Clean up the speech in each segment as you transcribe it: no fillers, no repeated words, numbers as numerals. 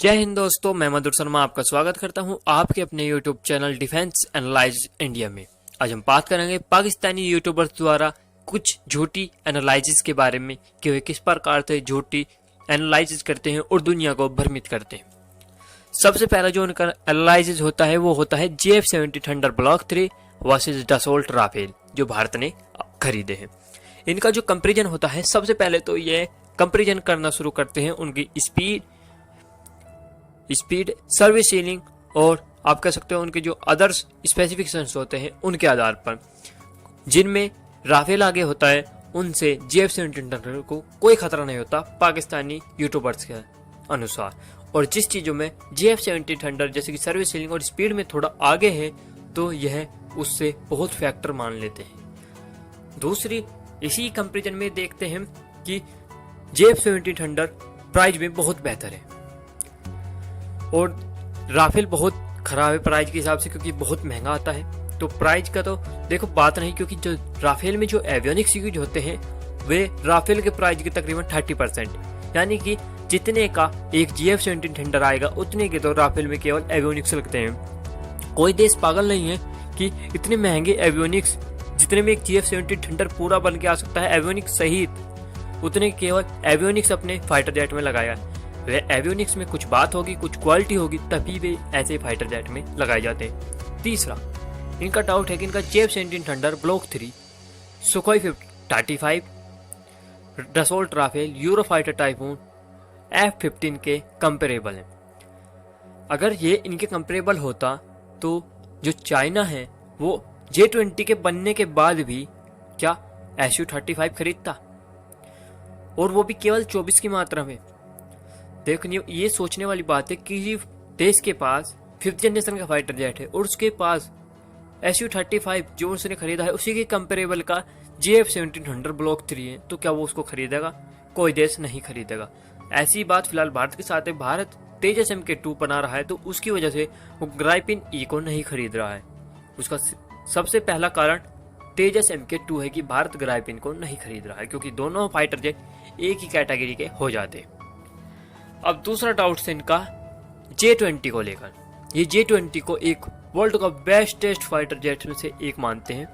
जय हिंद दोस्तों, मैं मधुर शर्मा आपका स्वागत करता हूं आपके अपने YouTube channel defence analyse India में। आज हम बात करेंगे पाकिस्तानी यूट्यूबर्स द्वारा कुछ झूठी एनालिसिस के बारे में कि वे किस प्रकार से झूठी एनालिसिस करते हैं और दुनिया को भ्रमित करते हैं। सबसे पहला जो उनका एनालिसिस होता है वो होता है JF-70 thunder block 3 versus Dassault Rafale जो भारत ने खरीदे हैं। इनका जो कंपेरिजन होता है, सबसे पहले तो ये कंपेरिजन करना शुरू करते हैं उनकी स्पीड, सर्विस सीलिंग और आप कह सकते हो उनके जो अदर्स स्पेसिफिकेशंस होते हैं उनके आधार पर, जिनमें राफेल आगे होता है उनसे JF-70 थंडर को कोई खतरा नहीं होता पाकिस्तानी यूट्यूबर्स के अनुसार। और जिस चीज़ों में JF-70 थंडर जैसे कि सर्विस सीलिंग और स्पीड में थोड़ा आगे है तो यह उससे बहुत फैक्टर मान लेते हैं। दूसरी, इसी कंपेरिजन में देखते हैं कि JF-70 थंडर प्राइस में बहुत बेहतर है और राफेल बहुत खराब है प्राइस के हिसाब से, क्योंकि बहुत महंगा आता है। तो प्राइस का तो देखो बात नहीं, क्योंकि जो राफेल में जो एवियोनिक्स यूज होते हैं वे राफेल के प्राइस के तकरीबन 30%, यानी कि जितने का एक JF-70 थंडर आएगा उतने के तो राफेल में केवल एवियोनिक्स लगते हैं। कोई देश पागल नहीं है कि इतने महंगे एवियोनिक्स, जितने में एक JF-70 थंडर पूरा बन के आ सकता है एवियोनिक्स सहित, उतने केवल एवियोनिक्स अपने फाइटर जेट में लगाया। वे एवियोनिक्स में कुछ बात होगी, कुछ क्वालिटी होगी, तभी वे ऐसे फाइटर जेट में लगाए जाते हैं। तीसरा, इनका डाउट है कि इनका JF-70 thunder block 3 Sukhoi 35 Dassault Rafale Eurofighter Typhoon F-15 के कंपेरेबल है। अगर ये इनके कंपेरेबल होता तो जो चाइना है वो J-20 के बनने के बाद भी क्या Su-35 खरीदता, और वो भी केवल 24 की मात्रा में। देखो ये सोचने वाली बात है कि देश के पास 5th जनरेशन का फाइटर जेट है और उसके पास Su-35 जो उसने खरीदा है उसी के कंपेरेबल का JF-70 थंडर ब्लॉक 3 है, तो क्या वो उसको खरीदेगा? कोई देश नहीं खरीदेगा। ऐसी बात फिलहाल भारत के साथ है। भारत तेजस MK2 बना रहा है तो उसकी वजह से वो ग्राइपिन E को नहीं खरीद रहा है। उसका सबसे पहला कारण तेजस MK2 है कि भारत ग्राइपिन को नहीं खरीद रहा है, क्योंकि दोनों फाइटर जेट एक ही कैटेगरी के हो जाते। अब दूसरा डाउट है इनका J-20 को लेकर। ये J-20 को एक वर्ल्ड का बेस्टेस्ट फाइटर जेट में से एक मानते हैं।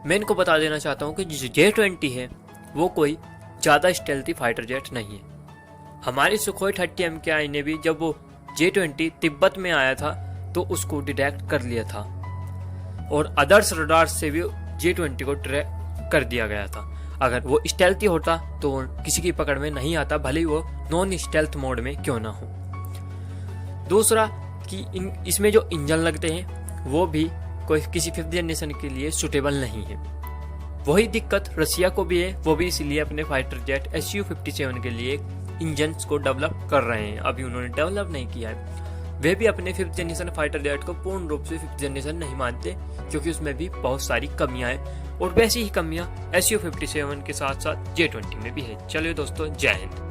मैं इनको बता देना चाहता हूँ कि जो J-20 है वो कोई ज़्यादा स्टेल्थी फाइटर जेट नहीं है। हमारी सुखोई 30 MKI ने भी जब वो J-20 तिब्बत में आया था तो उसको डिटेक्ट कर लिया था और अदर्स रडार से भी J-20 को ट्रैक कर दिया गया था। अगर वो स्टेल्थी होता तो किसी की पकड़ में नहीं आता, भले ही वो नॉन स्टेल्थ मोड में क्यों ना हो। दूसरा कि इसमें जो इंजन लगते हैं वो भी कोई किसी 5th जनरेशन के लिए सुटेबल नहीं है। वही दिक्कत रसिया को भी है, वो भी इसीलिए अपने फाइटर जेट Su-57 के लिए इंजन को डेवलप कर रहे हैं। अभी उन्होंने डेवलप नहीं किया है। वे भी अपने 5th जनरेशन फाइटर जेट को पूर्ण रूप से 5th जनरेशन नहीं मानते, क्योंकि उसमें भी बहुत सारी कमियां हैं और वैसी ही कमियां Su-57 के साथ साथ J-20 में भी है। चलिए दोस्तों, जय हिंद।